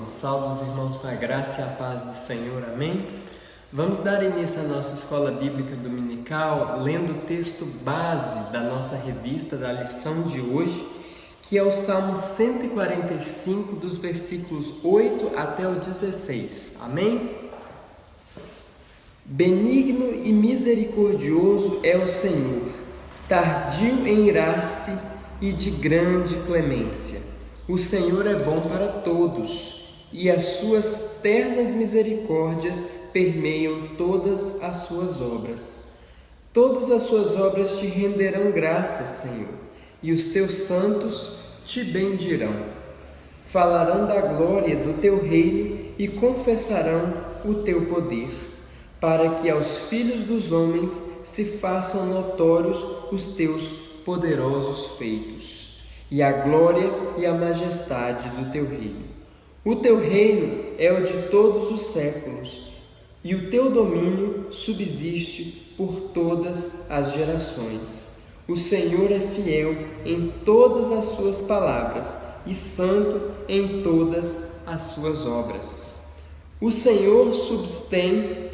Saúde os irmãos com a graça e a paz do Senhor, amém? Vamos dar início à nossa escola bíblica dominical lendo o texto base da nossa revista, da lição de hoje, que é o Salmo 145, dos versículos 8 até o 16, amém? Benigno e misericordioso é o Senhor, tardio em irar-se e de grande clemência. O Senhor é bom para todos, e as suas ternas misericórdias permeiam todas as suas obras. Todas as suas obras te renderão graças, Senhor, e os teus santos te bendirão. Falarão da glória do teu reino e confessarão o teu poder, para que aos filhos dos homens se façam notórios os teus poderosos feitos, e a glória e a majestade do teu reino. O teu reino é o de todos os séculos, e o teu domínio subsiste por todas as gerações. O Senhor é fiel em todas as suas palavras e santo em todas as suas obras. O Senhor sustém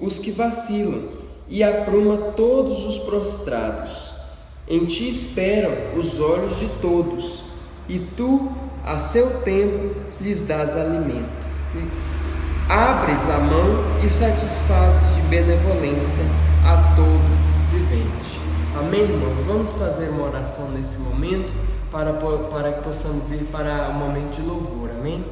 os que vacilam e apruma todos os prostrados. Em ti esperam os olhos de todos, e tu, a seu tempo, lhes dás alimento. Abres a mão e satisfazes de benevolência a todo vivente. Amém, irmãos? Vamos fazer uma oração nesse momento para que possamos ir para o momento de louvor. Amém?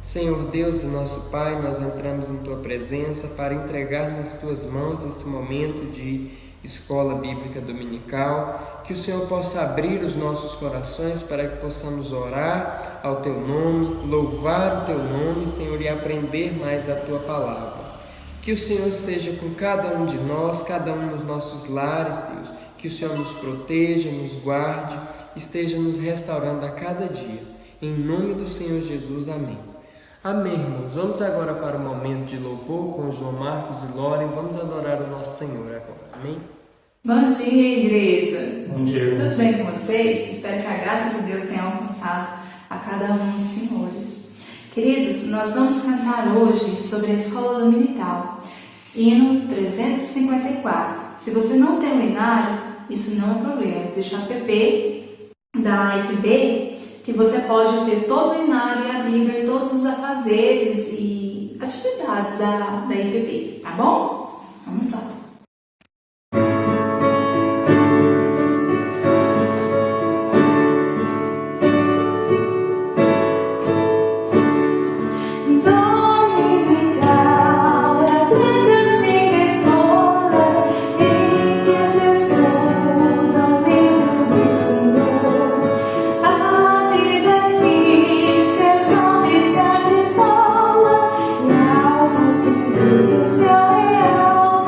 Senhor Deus e nosso Pai, nós entramos em Tua presença para entregar nas Tuas mãos esse momento de escola bíblica dominical, que o Senhor possa abrir os nossos corações para que possamos orar ao Teu nome, louvar o Teu nome, Senhor, e aprender mais da Tua palavra. Que o Senhor esteja com cada um de nós, cada um nos nossos lares, Deus, que o Senhor nos proteja, nos guarde, esteja nos restaurando a cada dia. Em nome do Senhor Jesus, amém. Amém, irmãos. Vamos agora para o momento de louvor com João Marcos e Loren. Vamos adorar o nosso Senhor agora. Amém? Bom dia, igreja. Bom dia. Tudo bem com vocês? Espero que a graça de Deus tenha alcançado a cada um dos senhores. Queridos, nós vamos cantar hoje sobre a escola dominical, hino 354. Se você não tem o hinário, isso não é problema. Existe um app da IPB que você pode ter todo o hinário e a Bíblia e todos os afazeres e atividades da IPB, tá bom? Vamos lá. Seu real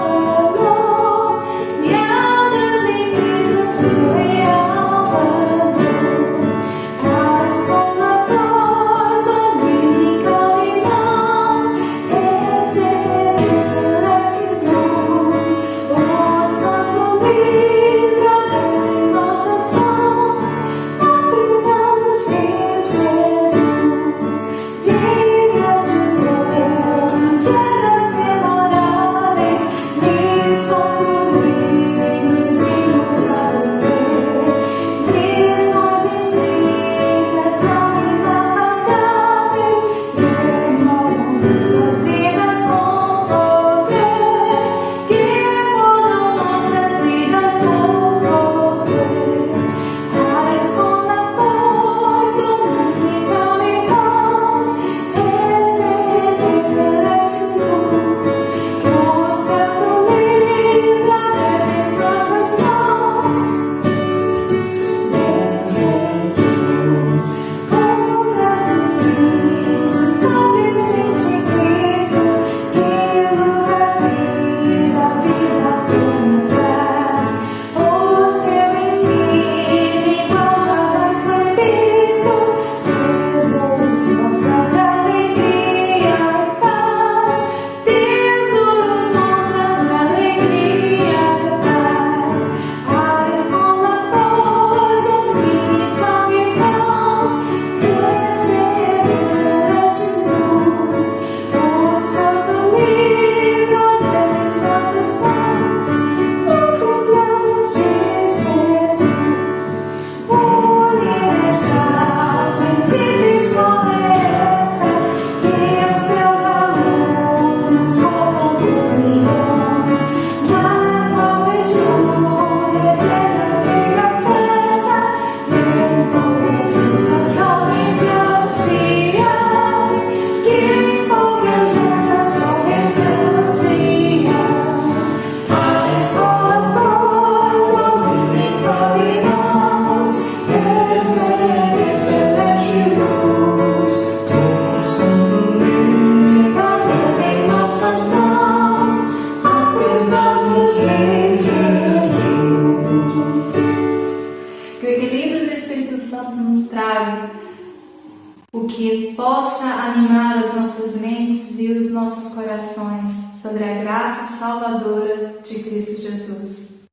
o que possa animar as nossas mentes e os nossos corações sobre a graça salvadora de Cristo Jesus.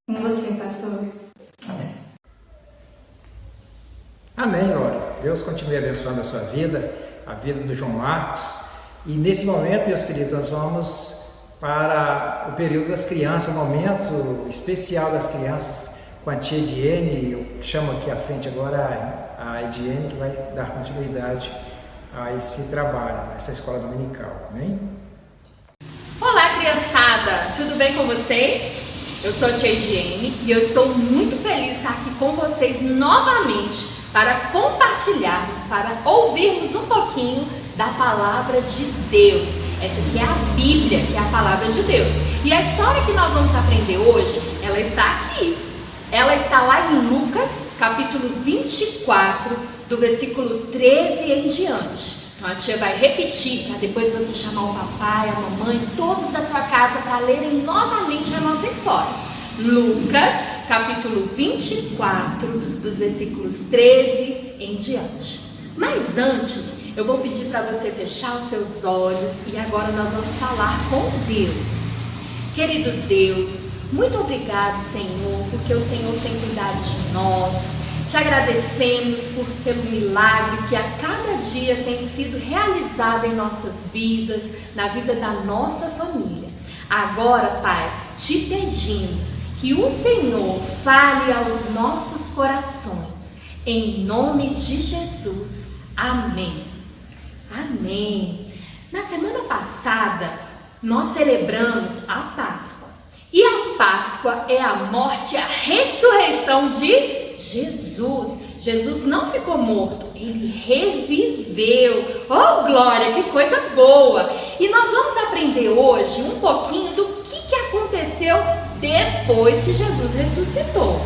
Com você, pastor. Amém. Amém, Laura. Deus continue abençoando a sua vida, a vida do João Marcos. E nesse momento, meus queridos, nós vamos para o período das crianças, um momento especial das crianças com a tia Ediene. Eu chamo aqui à frente agora a Ediene, que vai dar continuidade a esse trabalho, a essa escola dominical. Amém? Olá, criançada! Tudo bem com vocês? Eu sou a tia Ediene e eu estou muito feliz de estar aqui com vocês novamente para compartilharmos, para ouvirmos um pouquinho da palavra de Deus. Essa aqui é a Bíblia, que é a palavra de Deus. E a história que nós vamos aprender hoje, ela está aqui. Ela está lá em Lucas, capítulo 24, do versículo 13 em diante. Então a tia vai repetir, para depois você chamar o papai, a mamãe, todos da sua casa para lerem novamente a nossa história. Lucas, capítulo 24, dos versículos 13 em diante. Mas antes, eu vou pedir para você fechar os seus olhos e agora nós vamos falar com Deus. Querido Deus, muito obrigado, Senhor, porque o Senhor tem cuidado de nós. Te agradecemos pelo milagre que a cada dia tem sido realizado em nossas vidas, na vida da nossa família. Agora, Pai, te pedimos que o Senhor fale aos nossos corações. Em nome de Jesus. Amém. Amém. Na semana passada, nós celebramos a Páscoa. E a Páscoa é a morte e a ressurreição de Jesus. Jesus não ficou morto, ele reviveu. Oh, glória, que coisa boa! E nós vamos aprender hoje um pouquinho do que aconteceu depois que Jesus ressuscitou.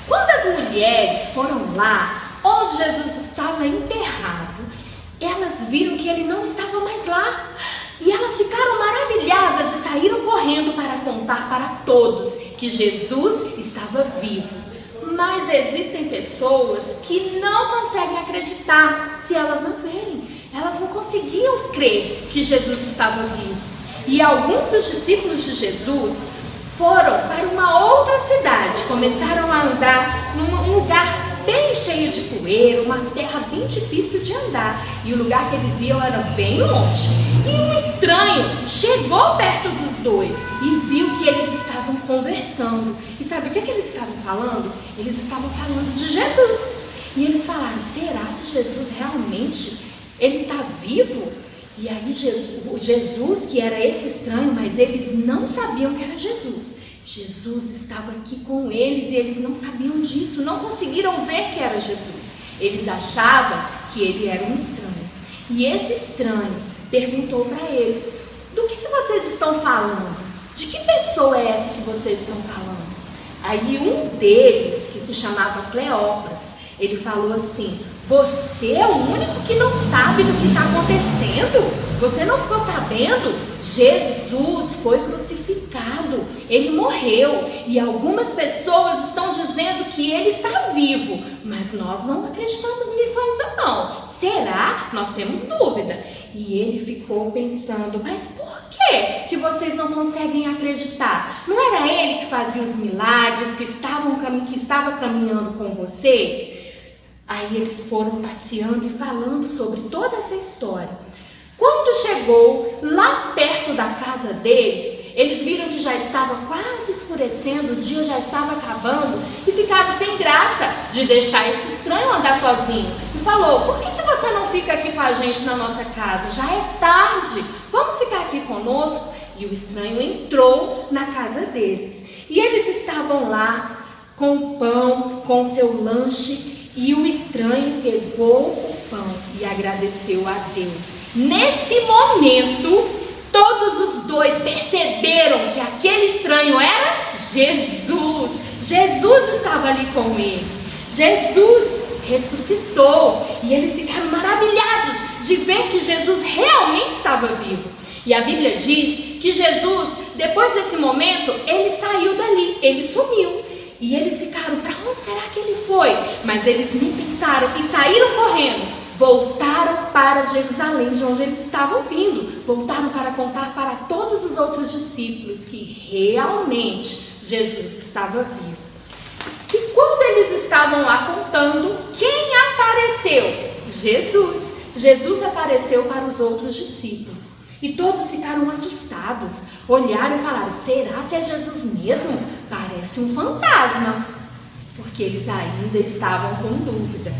Quando as mulheres foram lá onde Jesus estava enterrado, elas viram que ele não estava mais lá. E elas ficaram maravilhadas e saíram correndo para contar para todos que Jesus estava vivo. Mas existem pessoas que não conseguem acreditar se elas não verem. Elas não conseguiam crer que Jesus estava vivo. E alguns dos discípulos de Jesus foram para uma outra cidade, começaram a andar num lugar bem cheio de poeira, uma terra bem difícil de andar. E o lugar que eles iam era bem longe. E um estranho chegou perto dos dois e viu que eles estavam conversando. E sabe o que eles estavam falando? Eles estavam falando de Jesus. E eles falaram, será se Jesus realmente ele está vivo? E aí Jesus, que era esse estranho, mas eles não sabiam que era Jesus. Jesus estava aqui com eles e eles não sabiam disso, não conseguiram ver que era Jesus. Eles achavam que ele era um estranho. E esse estranho perguntou para eles, do que vocês estão falando? De que pessoa é essa que vocês estão falando? Aí um deles, que se chamava Cleopas, ele falou assim, você é o único que não sabe do que está acontecendo? Você não ficou sabendo? Jesus foi crucificado, ele morreu e algumas pessoas estão dizendo que ele está vivo, mas nós não acreditamos nisso ainda não. Será? Nós temos dúvida. E ele ficou pensando, mas por que vocês não conseguem acreditar? Não era ele que fazia os milagres, que estava caminhando com vocês? Aí eles foram passeando e falando sobre toda essa história. Quando chegou lá perto da casa deles, eles viram que já estava quase escurecendo, o dia já estava acabando e ficaram sem graça de deixar esse estranho andar sozinho. E falou, por que você não fica aqui com a gente na nossa casa? Já é tarde, vamos ficar aqui conosco? E o estranho entrou na casa deles. E eles estavam lá com o pão, com o seu lanche. E o estranho pegou o pão e agradeceu a Deus. Nesse momento, todos os dois perceberam que aquele estranho era Jesus. Jesus estava ali com ele. Jesus ressuscitou. E eles ficaram maravilhados de ver que Jesus realmente estava vivo. E a Bíblia diz que Jesus, depois desse momento, ele saiu dali, ele sumiu. E eles ficaram, para onde será que ele foi? Mas eles nem pensaram e saíram correndo voltaram para Jerusalém, de onde eles estavam vindo. Voltaram para contar para todos os outros discípulos que realmente Jesus estava vivo. E quando eles estavam lá contando, quem apareceu? Jesus. Jesus apareceu para os outros discípulos. E todos ficaram assustados. Olharam e falaram: será se é Jesus mesmo? Parece um fantasma. Porque eles ainda estavam com dúvida.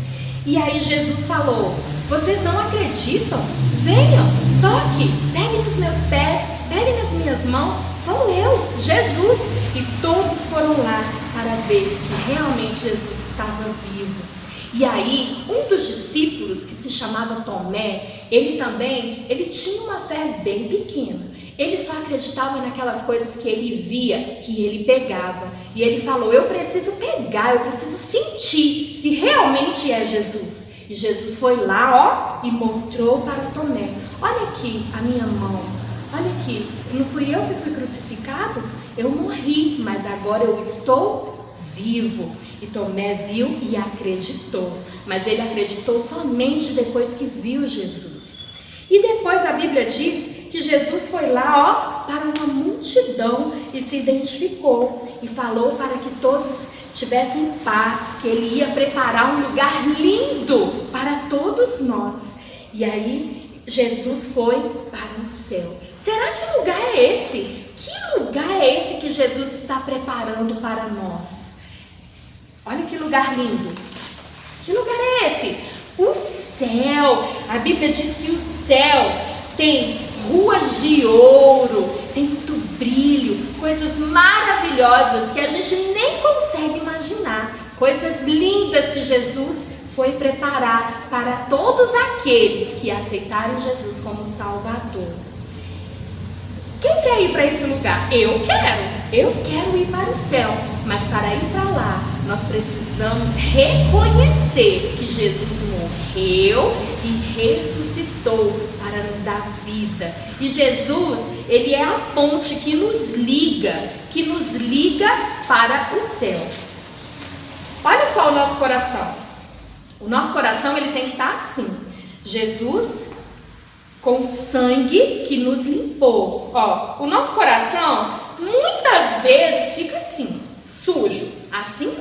E aí Jesus falou: vocês não acreditam? Venham, toque, peguem nos meus pés, peguem nas minhas mãos. Sou eu, Jesus. E todos foram lá para ver que realmente Jesus estava vivo. E aí, um dos discípulos, que se chamava Tomé, ele tinha uma fé bem pequena. Ele só acreditava naquelas coisas que ele via, que ele pegava. E ele falou: eu preciso pegar, eu preciso sentir se realmente é Jesus. E Jesus foi lá, e mostrou para Tomé: olha aqui a minha mão, olha aqui, não fui eu que fui crucificado? Eu morri, mas agora eu estou vivo. E Tomé viu e acreditou, mas ele acreditou somente depois que viu Jesus. E depois a Bíblia diz que Jesus foi lá, para uma multidão e se identificou e falou para que todos tivessem paz, que ele ia preparar um lugar lindo para todos nós. E aí Jesus foi para o céu. Será que lugar é esse? Que lugar é esse que Jesus está preparando para nós? Olha que lugar lindo. Que lugar é esse? O céu. A Bíblia diz que o céu tem ruas de ouro, tem muito brilho, coisas maravilhosas que a gente nem consegue imaginar. Coisas lindas que Jesus foi preparar para todos aqueles que aceitarem Jesus como Salvador. Quem quer ir para esse lugar? Eu quero ir para o céu, mas para ir para lá, nós precisamos reconhecer que Jesus morreu e ressuscitou para nos dar vida. E Jesus, ele é a ponte que nos liga para o céu. Olha só o nosso coração. O nosso coração, ele tem que estar assim. Jesus com sangue que nos limpou. Ó, o nosso coração muitas vezes fica assim, sujo. Assim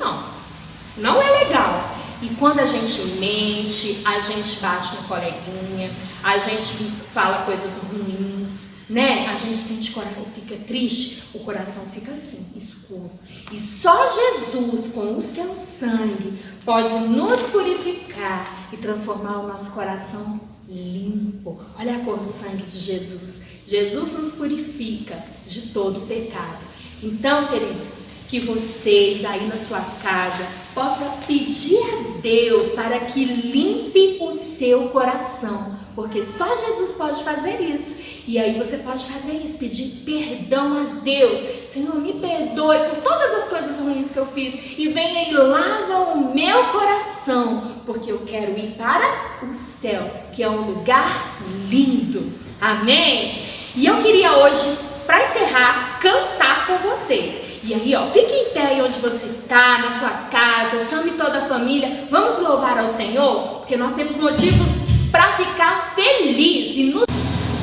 não é legal. E quando a gente mente, a gente bate no coleguinha, a gente fala coisas ruins, né? A gente sente coração, fica triste, o coração fica assim, escuro. E só Jesus, com o seu sangue, pode nos purificar e transformar o nosso coração limpo. Olha a cor do sangue de Jesus. Jesus nos purifica de todo pecado. Então, queridos, que vocês aí na sua casa possam pedir a Deus para que limpe o seu coração, porque só Jesus pode fazer isso. E aí você pode fazer isso, pedir perdão a Deus. Senhor, me perdoe por todas as coisas ruins que eu fiz e venha e lava o meu coração, porque eu quero ir para o céu, que é um lugar lindo. Amém? E eu queria hoje, para encerrar, cantar com vocês. E aí, ó, fique em pé aí onde você está, na sua casa, chame toda a família. Vamos louvar ao Senhor, porque nós temos motivos para ficar feliz.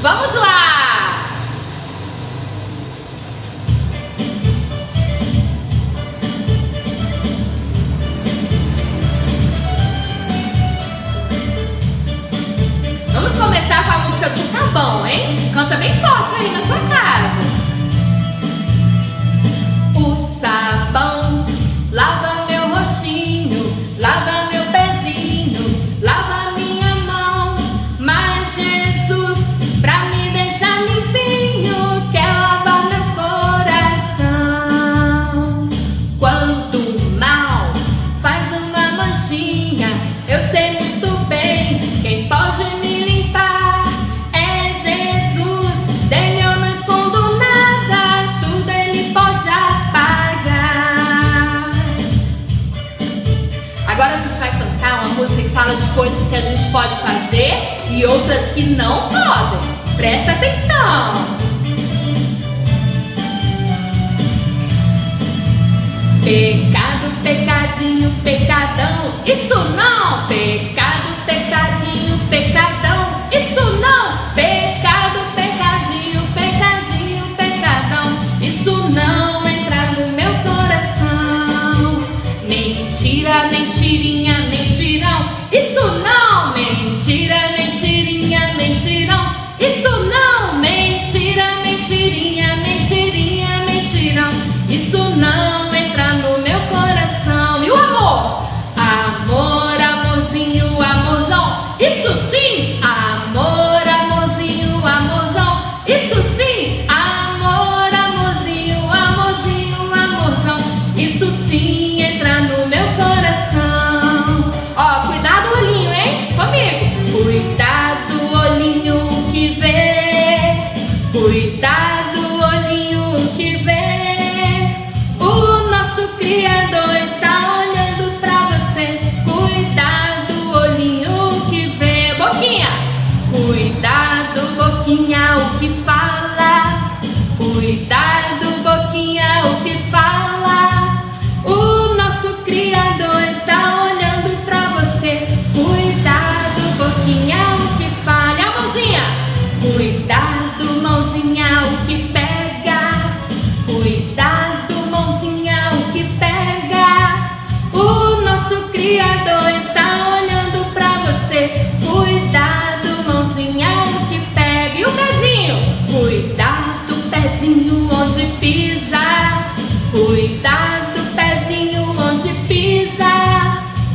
Vamos lá! Vamos começar com a música do sabão, hein? Canta bem forte aí na sua casa. O sabão lava meu rostinho, lava meu pezinho, lava minha mão. Mas Jesus, pra me deixar limpinho, quer lavar meu coração. Quanto mal faz uma manchinha, eu sei muito bem quem pode me limpar. É Jesus, dele eu não escondo nada, tudo ele pode apagar. Agora a gente vai cantar uma música que fala de coisas que a gente pode fazer e outras que não podem. Presta atenção. Pecado, pecadinho, pecadão, isso não. Pecado, pecadinho, pecadão. Isso não, pecado, pecadinho, pecadinho, pecadão. Isso não entra no meu coração. Mentira, mentirinha, mentirão. Isso não, mentira, mentirinha, mentirão. Isso não, mentira, mentirinha, mentirinha, mentirão. Isso não entra no meu coração. E o amor? Amor, amorzinho, amorzão. Isso sim, amor, amorzinho, amorzão. Isso sim, amor, amorzinho, amorzinho, amorzão. Isso sim entra no meu coração. Ó, cuidado o olhinho, hein? Comigo. Cuidado o olhinho que vê. Cuidado o olhinho que vê. O nosso Criador está olhando pra você. Cuidado o olhinho que vê. Boquinha. Cuidado, boquinha, o que fala. Cuidado, boquinha, o que fala. O nosso Criador está olhando pra você. Cuidado, boquinha, o que fala. E a mãozinha? Cuidado, mãozinha, o que pega. Cuidado, mãozinha, o que pega. O nosso Criador está olhando pra você. Cuidado, mãozinha, o que pega. E o pezinho? Cuidado, pezinho, onde pisa. Cuidado, pezinho, onde pisa.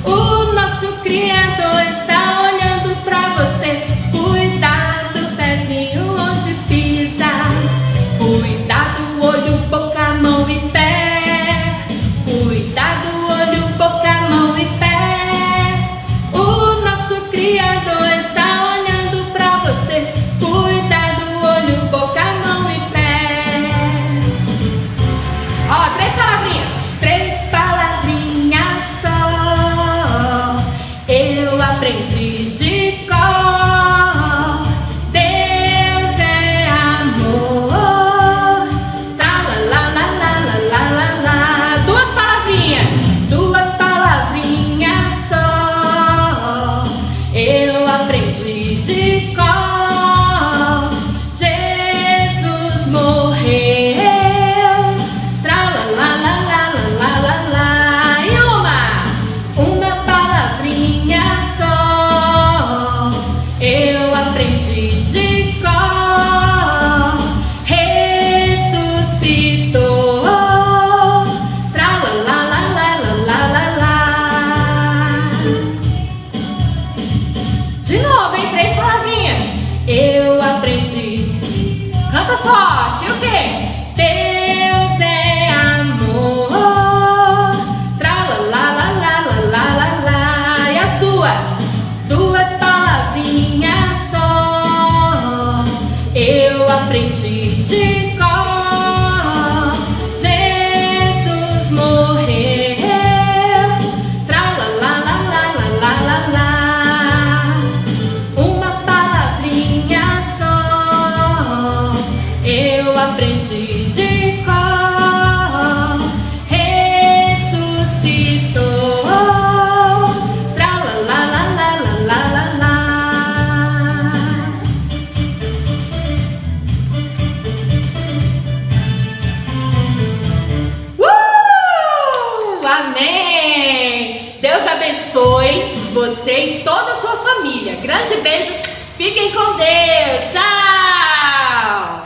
O nosso Criador está olhando pra você. Cuidado, pezinho, onde pisa. Cuidado, olho, boca, mão e pé. Cuidado, olho, boca, mão e pé. O nosso Criador está olhando pra você. Cuidado, olho, boca, mão e pé. Ó, 3 palavrinhas. 3 palavrinhas só. Eu aprendi de cor. Deus é amor. Tra la la la la la la la. 2 palavrinhas. 2 palavrinhas só. Eu aprendi de cor. Jesus morreu. Tra la la la la la la la. E uma palavrinha só. Eu aprendi de cor. Ressuscitou. Tra la la la la la la la. De novo, em 3 palavrinhas. Eu aprendi. Canta forte, o quê? Deus é amor. Tra la la la la la la la. E as 2 palavrinhas só. Eu aprendi de cor. Jesus morreu. Tra la la la la la la la. Uma palavrinha só. Eu aprendi de cor. Ressuscitou. Tra la la la la la la la. Amém! Deus abençoe você e toda a sua família. Grande beijo. Fiquem com Deus. Tchau!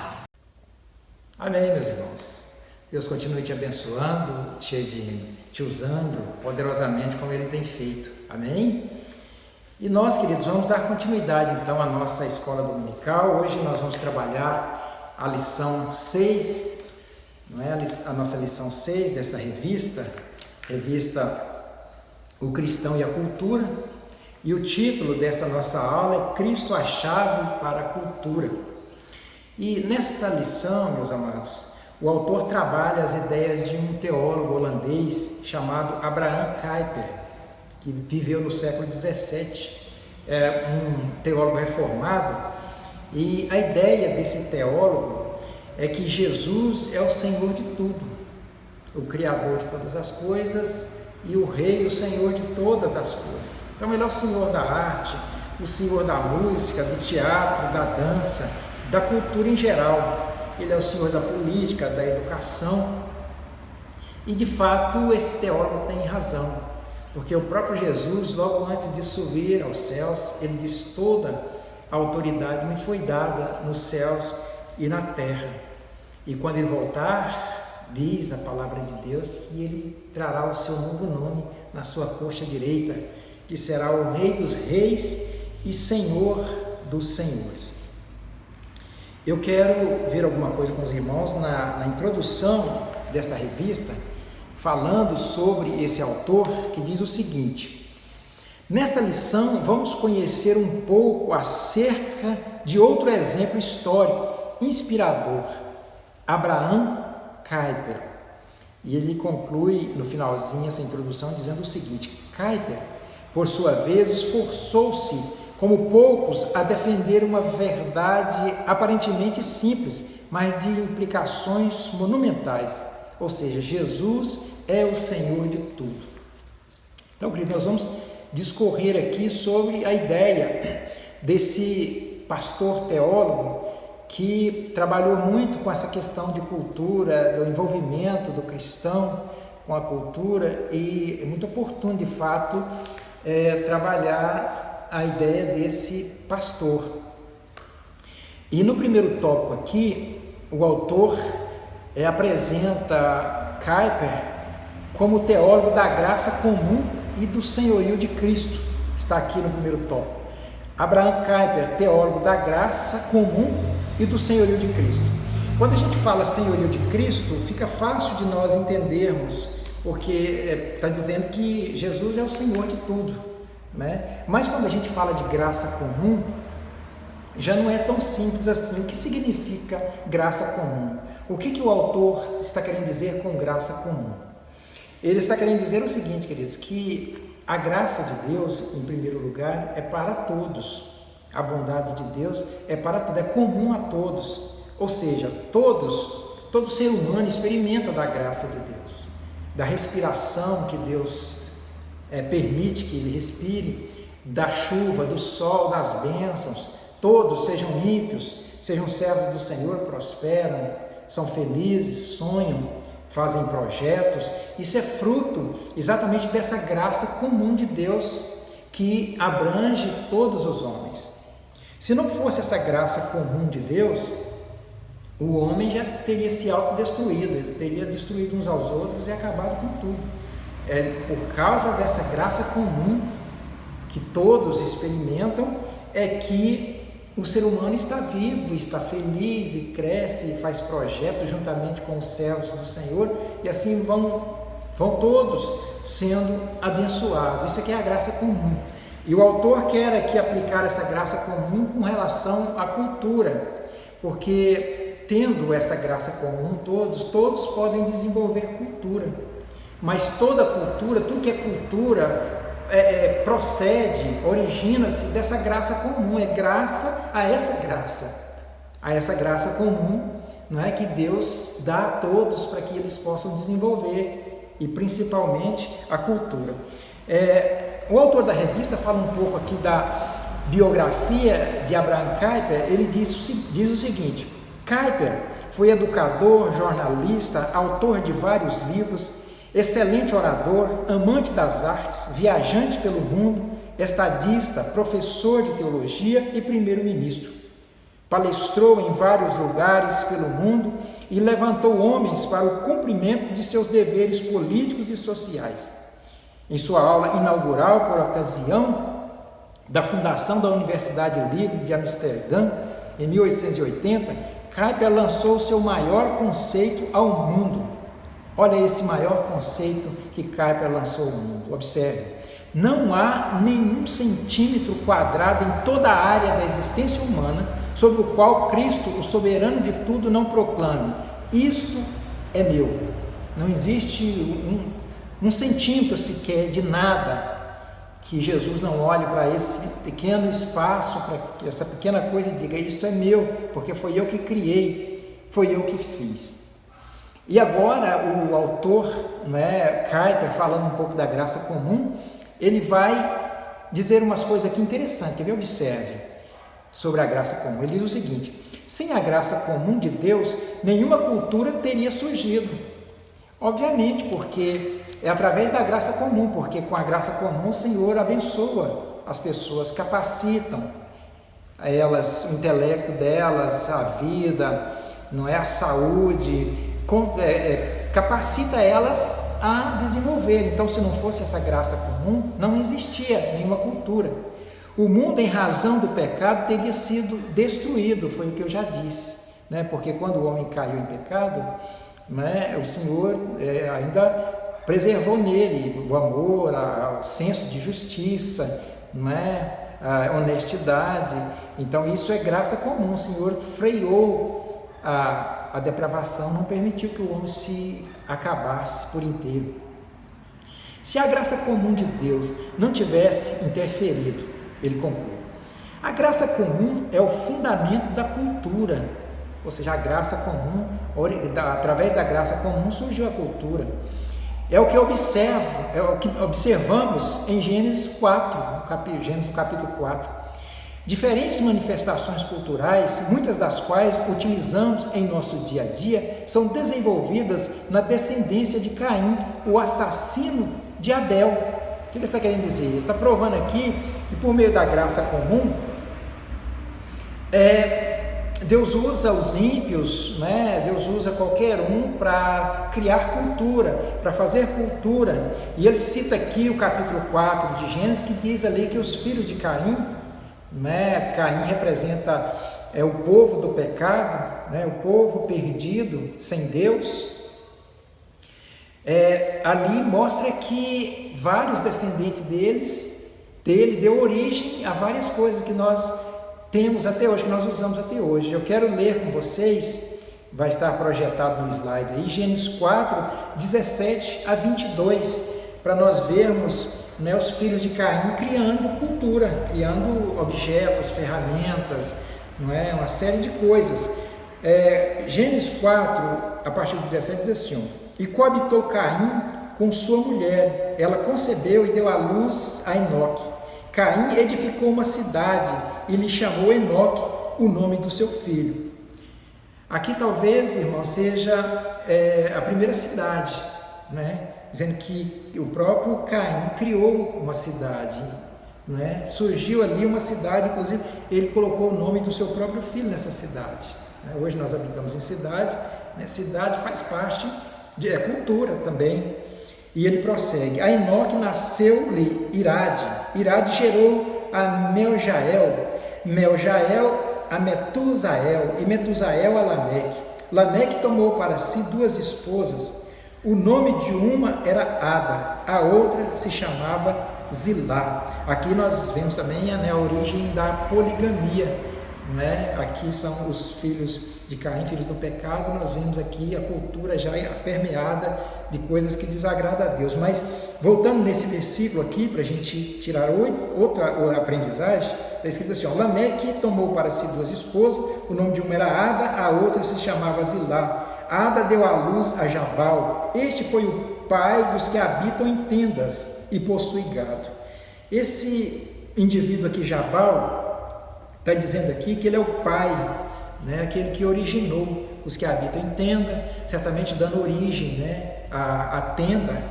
Amém, meus irmãos. Deus continue te abençoando, te usando poderosamente como Ele tem feito. Amém? E nós, queridos, vamos dar continuidade então à nossa escola dominical. Hoje nós vamos trabalhar a lição 6, não é? A nossa lição 6 dessa revista O Cristão e a Cultura. E o título dessa nossa aula é Cristo a Chave para a Cultura. E nessa lição, meus amados, o autor trabalha as ideias de um teólogo holandês chamado Abraham Kuyper, que viveu no século XVII, é um teólogo reformado, e a ideia desse teólogo é que Jesus é o Senhor de tudo, o Criador de todas as coisas, e o Rei, o Senhor de todas as coisas. Então ele é o Senhor da arte, o Senhor da música, do teatro, da dança, da cultura em geral. Ele é o Senhor da política, da educação. E de fato esse teólogo tem razão, porque o próprio Jesus, logo antes de subir aos céus, ele diz: toda a autoridade me foi dada nos céus e na terra. E quando ele voltar, diz a palavra de Deus que ele trará o seu novo nome na sua coxa direita, que será o Rei dos Reis e Senhor dos Senhores. Eu quero ver alguma coisa com os irmãos na introdução dessa revista, falando sobre esse autor, que diz o seguinte: nesta lição vamos conhecer um pouco acerca de outro exemplo histórico inspirador, Abraham Kuyper. E ele conclui no finalzinho essa introdução dizendo o seguinte: Kuyper, por sua vez, esforçou-se, como poucos, a defender uma verdade aparentemente simples, mas de implicações monumentais, ou seja, Jesus é o Senhor de tudo. Então, queridos, nós vamos discorrer aqui sobre a ideia desse pastor teólogo que trabalhou muito com essa questão de cultura, do envolvimento do cristão com a cultura, e é muito oportuno, de fato, trabalhar a ideia desse pastor. E no primeiro tópico aqui, o autor apresenta Kuyper como teólogo da graça comum e do senhorio de Cristo. Está aqui no primeiro tópico. Abraham Kuyper, teólogo da graça comum e do senhorio de Cristo. Quando a gente fala senhorio de Cristo, fica fácil de nós entendermos, porque está dizendo que Jesus é o Senhor de tudo, né? Mas quando a gente fala de graça comum, já não é tão simples assim. O que significa graça comum? O que o autor está querendo dizer com graça comum? Ele está querendo dizer o seguinte, queridos, que a graça de Deus, em primeiro lugar, é para todos. A bondade de Deus é para todos, é comum a todos. Ou seja, todo ser humano experimenta da graça de Deus, da respiração que Deus permite que ele respire, da chuva, do sol, das bênçãos. Todos, sejam ímpios, sejam servos do Senhor, prosperam, são felizes, sonham, fazem projetos. Isso é fruto exatamente dessa graça comum de Deus que abrange todos os homens. Se não fosse essa graça comum de Deus, o homem já teria se autodestruído, ele teria destruído uns aos outros e acabado com tudo. É por causa dessa graça comum que todos experimentam é que o ser humano está vivo, está feliz e cresce e faz projetos juntamente com os servos do Senhor, e assim vão todos sendo abençoados. Isso aqui é a graça comum. E o autor quer aqui aplicar essa graça comum com relação à cultura, porque tendo essa graça comum, todos podem desenvolver cultura, mas toda cultura, tudo que é cultura, procede, origina-se dessa graça comum, é graça a essa graça comum, não é, que Deus dá a todos para que eles possam desenvolver, e principalmente a cultura. O autor da revista fala um pouco aqui da biografia de Abraham Kuyper. Ele diz o seguinte: Kuyper foi educador, jornalista, autor de vários livros, excelente orador, amante das artes, viajante pelo mundo, estadista, professor de teologia e primeiro-ministro. Palestrou em vários lugares pelo mundo e levantou homens para o cumprimento de seus deveres políticos e sociais. Em sua aula inaugural, por ocasião da fundação da Universidade Livre de Amsterdã, em 1880, Kuyper lançou o seu maior conceito ao mundo. Olha esse maior conceito que Kuyper lançou ao mundo. Observe: não há nenhum centímetro quadrado em toda a área da existência humana sobre o qual Cristo, o soberano de tudo, não proclame: isto é meu. Não existe um centímetro sequer de nada que Jesus não olhe para esse pequeno espaço, para essa pequena coisa, e diga: isto é meu, porque foi eu que criei, foi eu que fiz. E agora o autor, né, Kuyper, falando um pouco da graça comum, ele vai dizer umas coisas aqui interessantes, que observe sobre a graça comum. Ele diz o seguinte: sem a graça comum de Deus, nenhuma cultura teria surgido. Obviamente, porque é através da graça comum, porque com a graça comum o Senhor abençoa as pessoas, capacitam elas, o intelecto delas, a vida, não é, a saúde, capacita elas a desenvolver. Então, se não fosse essa graça comum, não existia nenhuma cultura. O mundo, em razão do pecado, teria sido destruído, foi o que eu já disse, né? Porque quando o homem caiu em pecado, né, o Senhor ainda preservou nele o amor, o senso de justiça, né, a honestidade. Então isso é graça comum. O Senhor freou a depravação, não permitiu que o homem se acabasse por inteiro. Se a graça comum de Deus não tivesse interferido, ele conclui, a graça comum é o fundamento da cultura, ou seja, a graça comum, através da graça comum surgiu a cultura. É o que observamos em Gênesis 4, Gênesis capítulo 4. Diferentes manifestações culturais, muitas das quais utilizamos em nosso dia a dia, são desenvolvidas na descendência de Caim, o assassino de Abel. O que ele está querendo dizer? Ele está provando aqui que por meio da graça comum, Deus usa os ímpios, né? Deus usa qualquer um para criar cultura, para fazer cultura. E ele cita aqui o capítulo 4 de Gênesis, que diz ali que os filhos de Caim, né? Caim representa o povo do pecado, né? O povo perdido, sem Deus. Ali mostra que vários descendentes dele deu origem a várias coisas que nós temos até hoje, que nós usamos até hoje. Eu quero ler com vocês, vai estar projetado no slide aí, Gênesis 4, 17 a 22, para nós vermos, né, os filhos de Caim criando cultura, criando objetos, ferramentas, não é? Uma série de coisas. Gênesis 4, a partir do 17, diz assim: e coabitou Caim com sua mulher, ela concebeu e deu à luz a Enoque. Caim edificou uma cidade e lhe chamou Enoque, o nome do seu filho. Aqui talvez, irmão, seja a primeira cidade, né? Dizendo que o próprio Caim criou uma cidade, né? Surgiu ali uma cidade, inclusive ele colocou o nome do seu próprio filho nessa cidade, né? Hoje nós habitamos em cidade, né? Cidade faz parte de cultura também. E ele prossegue: a Enoque nasceu-lhe Irade, Irade gerou a Meljael, Meljael a Metusael, e Metusael a Lameque. Lameque tomou para si 2 esposas, o nome de uma era Ada, a outra se chamava Zilá. Aqui nós vemos também a origem da poligamia, né? Aqui são os filhos de Caim, filhos do pecado. Nós vemos aqui a cultura já permeada de coisas que desagradam a Deus. Mas voltando nesse versículo aqui, para a gente tirar outra aprendizagem, está escrito assim: Lameque tomou para si 2 esposas, o nome de uma era Ada, a outra se chamava Zilá. Ada deu à luz a Jabal, este foi o pai dos que habitam em tendas e possui gado. Esse indivíduo aqui, Jabal, está dizendo aqui que ele é o pai, né, aquele que originou os que habitam em tenda, certamente dando origem, né, à tenda,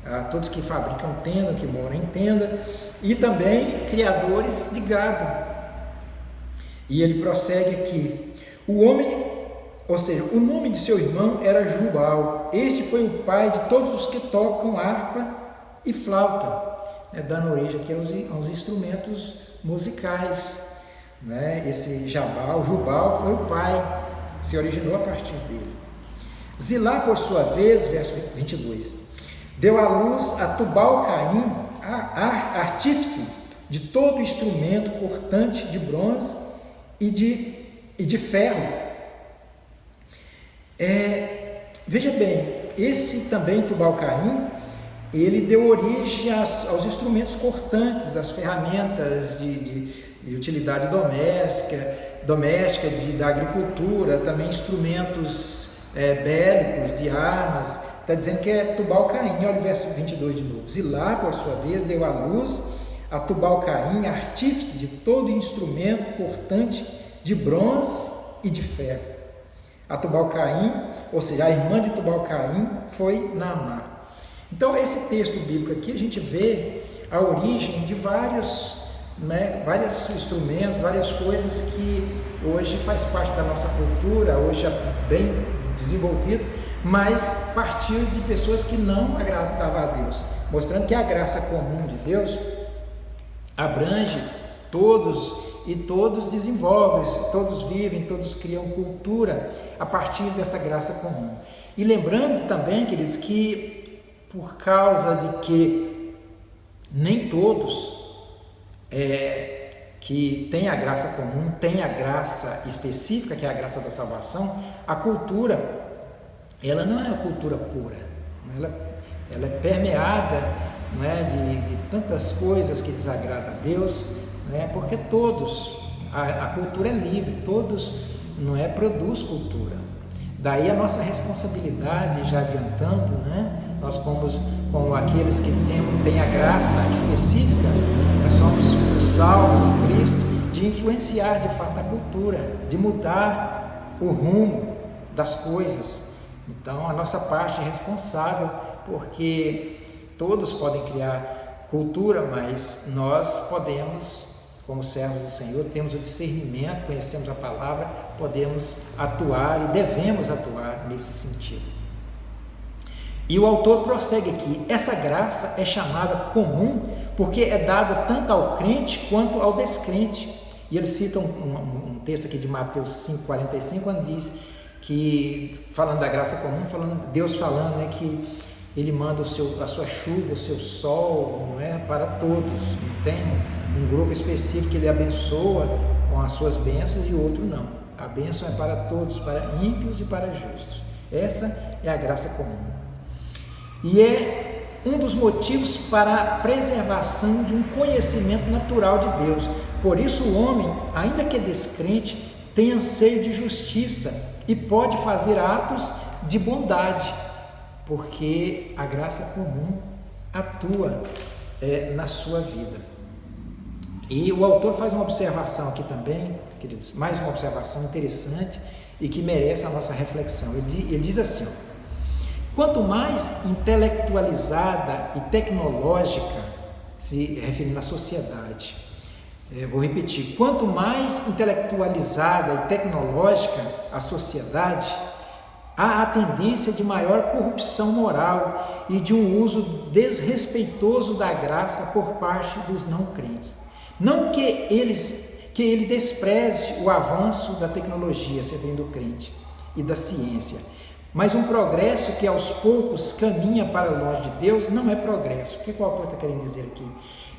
a todos que fabricam tenda, que moram em tenda, e também criadores de gado. E ele prossegue aqui: o homem, ou seja, o nome de seu irmão era Jubal, este foi o pai de todos os que tocam harpa e flauta, né, dando origem aqui aos instrumentos musicais, né? Esse Jubal foi o pai, se originou a partir dele. Zilá, por sua vez, verso 22, deu à luz a Tubal-Caim, artífice de todo instrumento cortante de bronze e de ferro. Veja bem, esse também Tubal-Caim, ele deu origem aos instrumentos cortantes, às ferramentas de utilidade doméstica, da agricultura, também instrumentos bélicos, de armas. Está dizendo que é Tubal-Caim. Olha o verso 22 de novo. Zilá, por sua vez, deu à luz a Tubal-Caim, artífice de todo instrumento cortante de bronze e de ferro. A Tubal-Caim, ou seja, a irmã de Tubal-Caim, foi Naamá. Então, esse texto bíblico aqui, a gente vê a origem de vários instrumentos, várias coisas que hoje faz parte da nossa cultura, hoje é bem desenvolvido, mas partiu de pessoas que não agradavam a Deus, mostrando que a graça comum de Deus abrange todos e todos desenvolvem, todos vivem, todos criam cultura a partir dessa graça comum. E lembrando também, queridos, que por causa de que nem todos que têm a graça comum, têm a graça específica, que é a graça da salvação, a cultura, ela não é uma cultura pura, ela é permeada, de tantas coisas que desagradam a Deus, porque todos, a cultura é livre, todos produz cultura. Daí a nossa responsabilidade, já adiantando, nós como aqueles que têm a graça específica, nós somos os salvos em Cristo, de influenciar de fato a cultura, de mudar o rumo das coisas. Então a nossa parte é responsável, porque todos podem criar cultura, mas nós podemos, como servos do Senhor, temos o discernimento, conhecemos a palavra, podemos atuar e devemos atuar nesse sentido. E o autor prossegue aqui: essa graça é chamada comum porque é dada tanto ao crente quanto ao descrente. E ele cita um texto aqui de Mateus 5,45, onde diz que, falando da graça comum, Deus falando que Ele manda a sua chuva, o seu sol, para todos. Não tem um grupo específico que Ele abençoa com as suas bênçãos e outro não. A bênção é para todos, para ímpios e para justos. Essa é a graça comum. E é um dos motivos para a preservação de um conhecimento natural de Deus. Por isso o homem, ainda que descrente, tem anseio de justiça e pode fazer atos de bondade, porque a graça comum atua na sua vida. E o autor faz uma observação aqui também, queridos, mais uma observação interessante e que merece a nossa reflexão. Ele diz assim: quanto mais intelectualizada e tecnológica, se referindo à sociedade, vou repetir, quanto mais intelectualizada e tecnológica a sociedade, há a tendência de maior corrupção moral e de um uso desrespeitoso da graça por parte dos não crentes. Não que ele despreze o avanço da tecnologia, se referindo ao crente, e da ciência, mas um progresso que aos poucos caminha para longe de Deus não é progresso. O que o autor está querendo dizer aqui?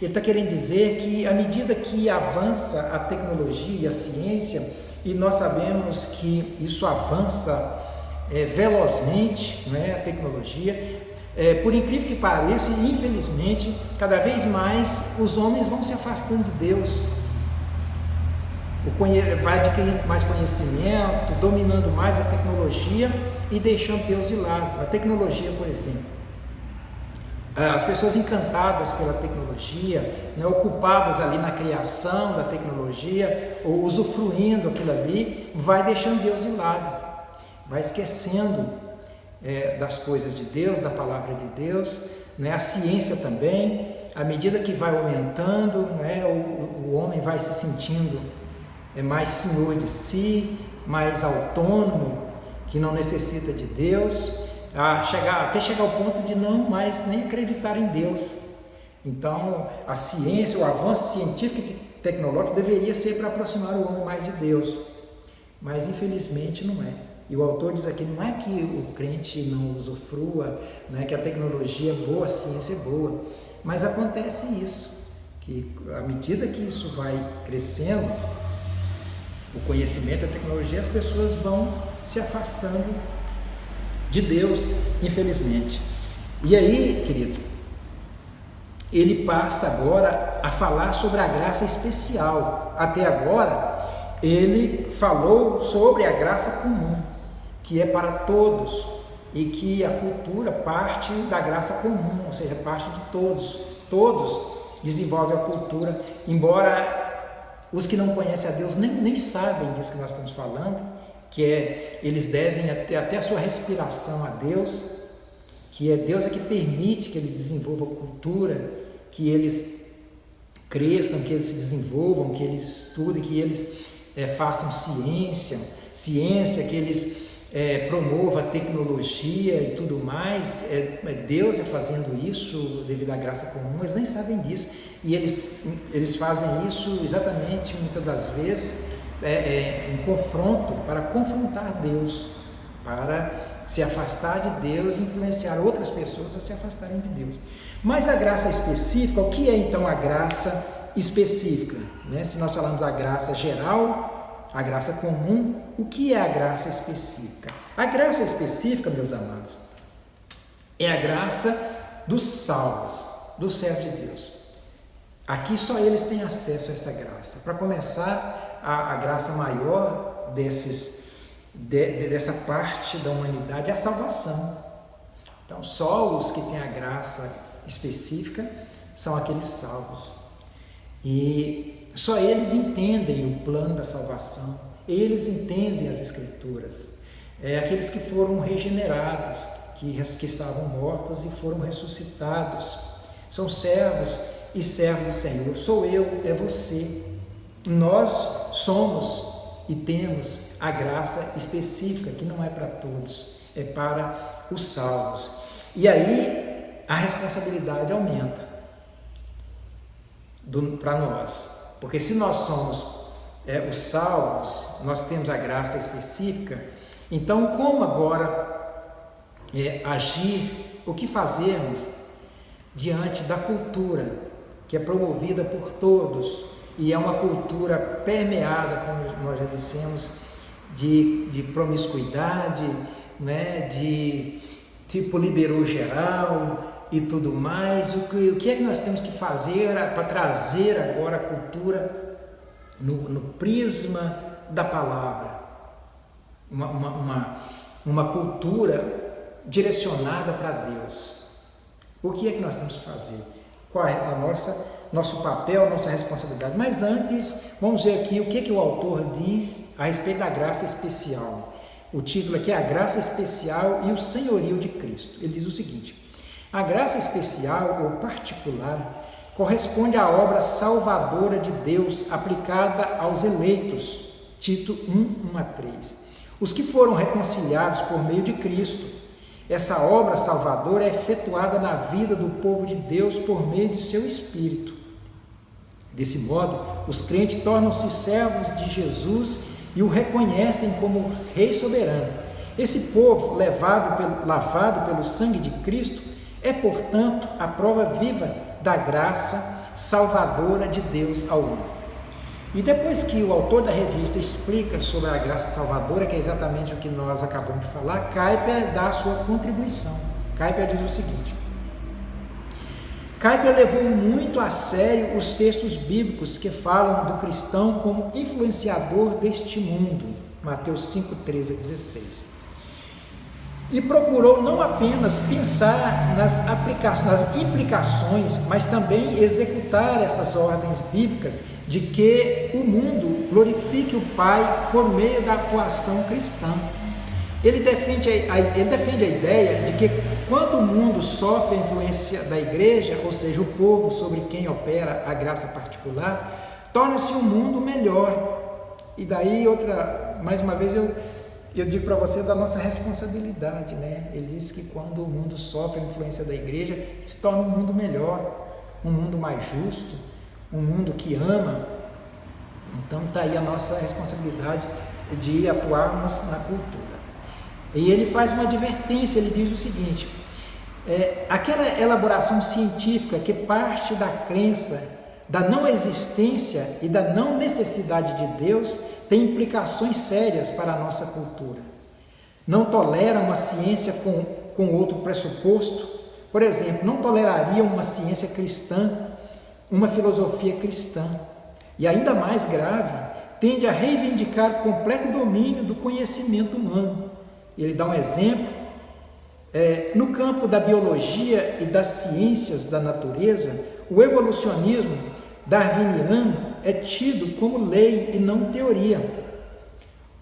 Ele está querendo dizer que à medida que avança a tecnologia e a ciência, e nós sabemos que isso avança velozmente, a tecnologia, por incrível que pareça, infelizmente, cada vez mais os homens vão se afastando de Deus, vai adquirindo mais conhecimento, dominando mais a tecnologia e deixando Deus de lado. A tecnologia, por exemplo, as pessoas encantadas pela tecnologia, ocupadas ali na criação da tecnologia, ou usufruindo aquilo ali, vai deixando Deus de lado, vai esquecendo das coisas de Deus, da palavra de Deus, a ciência também. À medida que vai aumentando, o homem vai se sentindo mais senhor de si, mais autônomo, que não necessita de Deus, até chegar ao ponto de não mais nem acreditar em Deus. Então a ciência, o avanço científico e tecnológico deveria ser para aproximar o homem mais de Deus, mas infelizmente não é. E o autor diz aqui, não é que o crente não usufrua, não é que a tecnologia é boa, a ciência é boa, mas acontece isso, que à medida que isso vai crescendo, o conhecimento, a tecnologia, as pessoas vão se afastando de Deus, infelizmente. E aí, querido, ele passa agora a falar sobre a graça especial. Até agora, ele falou sobre a graça comum, que é para todos e que a cultura parte da graça comum, ou seja, parte de todos. Todos desenvolvem a cultura, embora os que não conhecem a Deus nem sabem disso que nós estamos falando, que eles devem até a sua respiração a Deus, que Deus é que permite que eles desenvolvam cultura, que eles cresçam, que eles se desenvolvam, que eles estudem, que eles façam ciência, que eles promovam a tecnologia e tudo mais. Deus fazendo isso devido à graça comum, eles nem sabem disso, e eles fazem isso exatamente, muitas das vezes, em confronto, para confrontar Deus, para se afastar de Deus e influenciar outras pessoas a se afastarem de Deus. Mas a graça específica, o que é então a graça específica? Se nós falamos da graça geral, a graça comum, o que é a graça específica? A graça específica, meus amados, é a graça dos salvos, dos servos de Deus. Aqui só eles têm acesso a essa graça. Para começar, a graça maior dessa parte da humanidade é a salvação. Então, só os que têm a graça específica são aqueles salvos. E só eles entendem o plano da salvação, eles entendem as Escrituras. Aqueles que foram regenerados, que estavam mortos e foram ressuscitados, são servos e servos do Senhor. Sou eu, é você. Nós somos e temos a graça específica, que não é para todos, é para os salvos. E aí a responsabilidade aumenta para nós, porque se nós somos os salvos, nós temos a graça específica, então como agora agir, o que fazermos diante da cultura que é promovida por todos, e é uma cultura permeada, como nós já dissemos, de promiscuidade, de tipo liberou geral e tudo mais. O que é que nós temos que fazer para trazer agora a cultura no prisma da palavra? Uma cultura direcionada para Deus. O que é que nós temos que fazer? Qual é nosso papel, nossa responsabilidade? Mas antes, vamos ver aqui o que o autor diz a respeito da graça especial. O título aqui é A Graça Especial e o Senhorio de Cristo. Ele diz o seguinte: a graça especial ou particular corresponde à obra salvadora de Deus aplicada aos eleitos. Tito 1:1-3. Os que foram reconciliados por meio de Cristo. Essa obra salvadora é efetuada na vida do povo de Deus por meio de seu Espírito. Desse modo, os crentes tornam-se servos de Jesus e o reconhecem como Rei soberano. Esse povo, lavado pelo sangue de Cristo, é, portanto, a prova viva da graça salvadora de Deus ao homem. E depois que o autor da revista explica sobre a graça salvadora, que é exatamente o que nós acabamos de falar, Kuyper dá a sua contribuição. Kuyper diz o seguinte: Kuyper levou muito a sério os textos bíblicos que falam do cristão como influenciador deste mundo, Mateus 5:13-16. E procurou não apenas pensar nas implicações, mas também executar essas ordens bíblicas de que o mundo glorifique o Pai por meio da atuação cristã. Ele defende a ideia de que quando o mundo sofre a influência da igreja, ou seja, o povo sobre quem opera a graça particular, torna-se um mundo melhor. E daí mais uma vez eu digo para você da nossa responsabilidade, Ele diz que quando o mundo sofre a influência da igreja, se torna um mundo melhor, um mundo mais justo, um mundo que ama. Então está aí a nossa responsabilidade de atuarmos na cultura. E ele faz uma advertência, ele diz o seguinte: aquela elaboração científica que parte da crença da não existência e da não necessidade de Deus tem implicações sérias para a nossa cultura. Não tolera uma ciência com outro pressuposto. Por exemplo, não toleraria uma ciência cristã, uma filosofia cristã. E ainda mais grave, tende a reivindicar completo domínio do conhecimento humano. ele dá um exemplo. No campo da biologia e das ciências da natureza, o evolucionismo darwiniano é tido como lei e não teoria,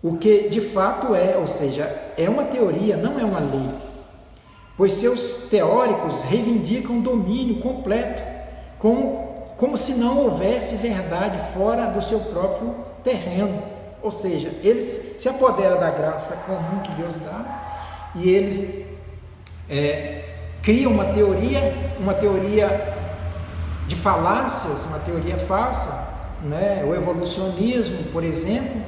o que de fato ou seja, é uma teoria, não é uma lei, pois seus teóricos reivindicam domínio completo, como se não houvesse verdade fora do seu próprio terreno, ou seja, eles se apoderam da graça comum que Deus dá e eles criam uma teoria de falácias, uma teoria falsa, né? O evolucionismo, por exemplo,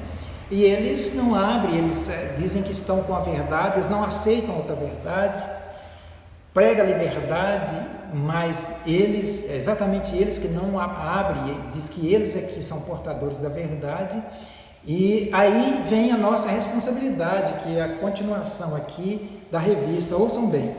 e eles não abrem, eles dizem que estão com a verdade, eles não aceitam outra verdade, prega a liberdade, mas exatamente eles que não abrem, diz que eles é que são portadores da verdade. E aí vem a nossa responsabilidade, que é a continuação aqui da revista. Ouçam bem.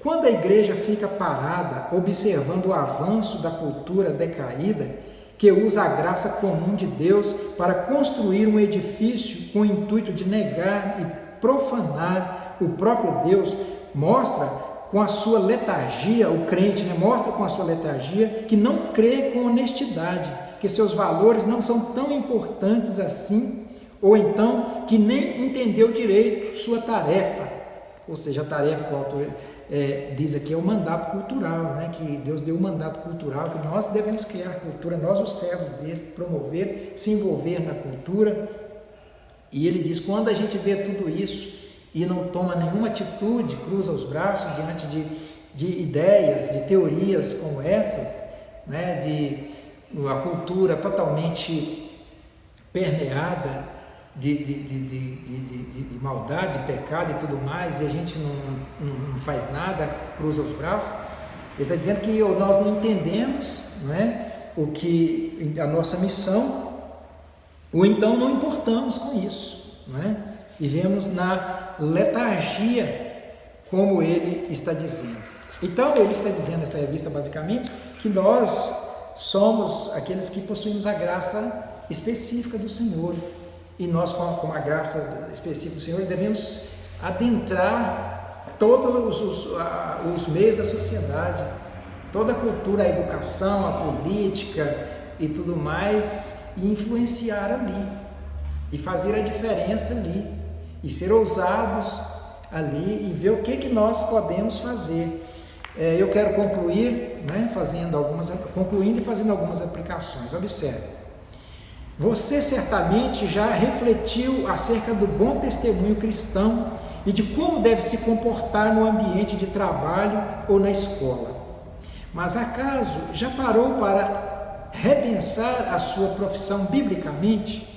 Quando a igreja fica parada, observando o avanço da cultura decaída, que usa a graça comum de Deus para construir um edifício com o intuito de negar e profanar o próprio Deus, mostra com a sua letargia, o crente, mostra com a sua letargia que não crê com honestidade, que seus valores não são tão importantes assim, ou então que nem entendeu direito sua tarefa, ou seja, a tarefa que o autor diz aqui é o mandato cultural, né? Que Deus deu um mandato cultural, que nós devemos criar cultura, nós os servos dele, promover, se envolver na cultura. E ele diz, quando a gente vê tudo isso e não toma nenhuma atitude, cruza os braços diante de ideias, de teorias como essas, né? De a cultura totalmente permeada de maldade, de pecado e tudo mais, e a gente não faz nada, cruza os braços. Ele está dizendo que nós não entendemos, né, a nossa missão, ou então não importamos com isso, né? Vivemos na letargia, como ele está dizendo. Então ele está dizendo nessa revista basicamente que nós somos aqueles que possuímos a graça específica do Senhor. E nós, com a graça específica do Senhor, devemos adentrar todos os meios da sociedade, toda a cultura, a educação, a política e tudo mais, e influenciar ali, e fazer a diferença ali, e ser ousados ali, e ver o que nós podemos fazer. Eu quero concluir, né, concluindo e fazendo algumas aplicações. Observe. Você certamente já refletiu acerca do bom testemunho cristão e de como deve se comportar no ambiente de trabalho ou na escola. Mas acaso já parou para repensar a sua profissão biblicamente?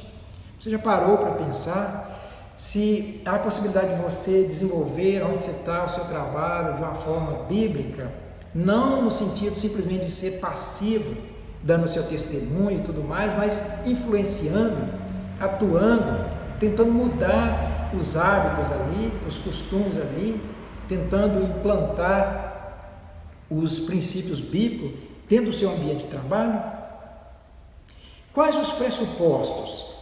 Você já parou para pensar se há a possibilidade de você desenvolver onde você está o seu trabalho de uma forma bíblica, não no sentido simplesmente de ser passivo, dando o seu testemunho e tudo mais, mas influenciando, atuando, tentando mudar os hábitos ali, os costumes ali, tentando implantar os princípios bíblicos dentro do seu ambiente de trabalho? Quais os pressupostos?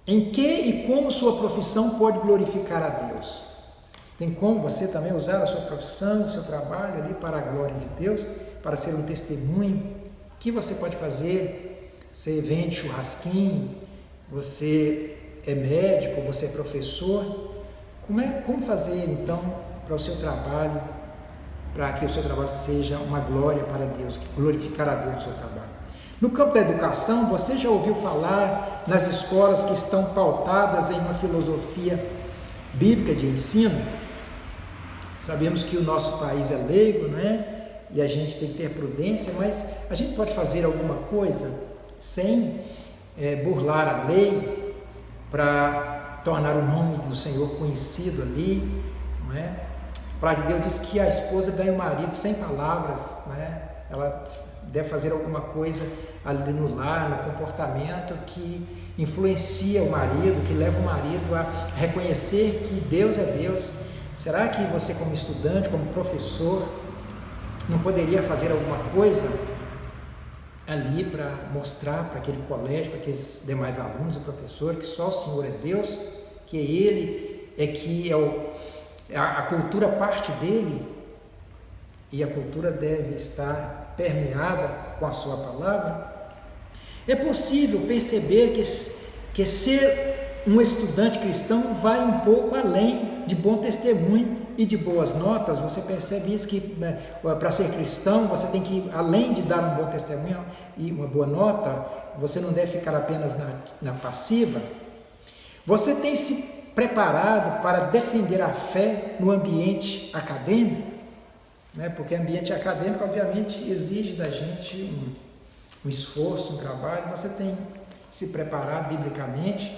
Em que e como sua profissão pode glorificar a Deus? Tem como você também usar a sua profissão, o seu trabalho ali para a glória de Deus, para ser um testemunho? O que você pode fazer? Você vende churrasquinho, você é médico, você é professor. Como fazer então para o seu trabalho, para que o seu trabalho seja uma glória para Deus, que glorificar a Deus no seu trabalho? No campo da educação, você já ouviu falar nas escolas que estão pautadas em uma filosofia bíblica de ensino? Sabemos que o nosso país é leigo, né? E a gente tem que ter prudência, mas a gente pode fazer alguma coisa sem burlar a lei para tornar o nome do Senhor conhecido ali, não é? A palavra de Deus diz que a esposa ganha o marido sem palavras, né? Ela deve fazer alguma coisa ali no lar, no comportamento que influencia o marido, que leva o marido a reconhecer que Deus é Deus. Será que você, como estudante, como professor, não poderia fazer alguma coisa ali para mostrar para aquele colégio, para aqueles demais alunos e professores, que só o Senhor é Deus, porque ele é que a cultura parte dele, e a cultura deve estar permeada com a sua palavra. É possível perceber que ser um estudante cristão vai um pouco além de bom testemunho e de boas notas. Você percebe isso, que para ser cristão você tem que, além de dar um bom testemunho e uma boa nota, você não deve ficar apenas na passiva. Você tem se preparado para defender a fé no ambiente acadêmico, né? Porque ambiente acadêmico obviamente exige da gente um esforço, um trabalho. Você tem se preparado biblicamente,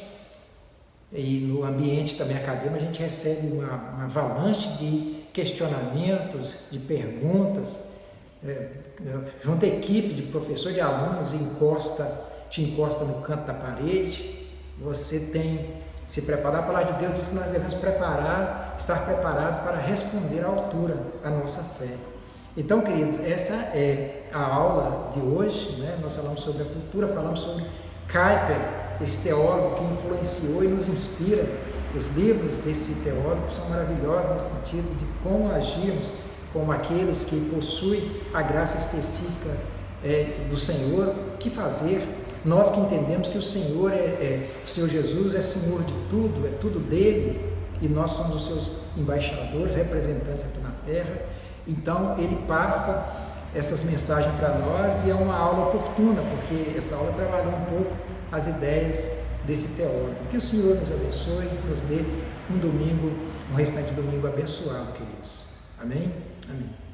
e no ambiente também acadêmico a gente recebe uma avalanche de questionamentos, de perguntas, junta a equipe de professor e alunos e te encosta no canto da parede. Você tem se preparado. A palavra de Deus diz que nós devemos estar preparados para responder à altura a nossa fé. Então, queridos, essa é a aula de hoje, né? Nós falamos sobre a cultura, falamos sobre Kuyper, esse teólogo que influenciou e nos inspira. Os livros desse teólogo são maravilhosos nesse sentido de como agirmos como aqueles que possuem a graça específica do Senhor. O que fazer? Nós que entendemos que o Senhor o Senhor Jesus é Senhor de tudo, é tudo dele, e nós somos os seus embaixadores, representantes aqui na terra. Então ele passa essas mensagens para nós, e é uma aula oportuna, porque essa aula trabalhou um pouco as ideias desse teólogo. Que o Senhor nos abençoe, nos dê um restante de domingo abençoado, queridos. Amém? Amém.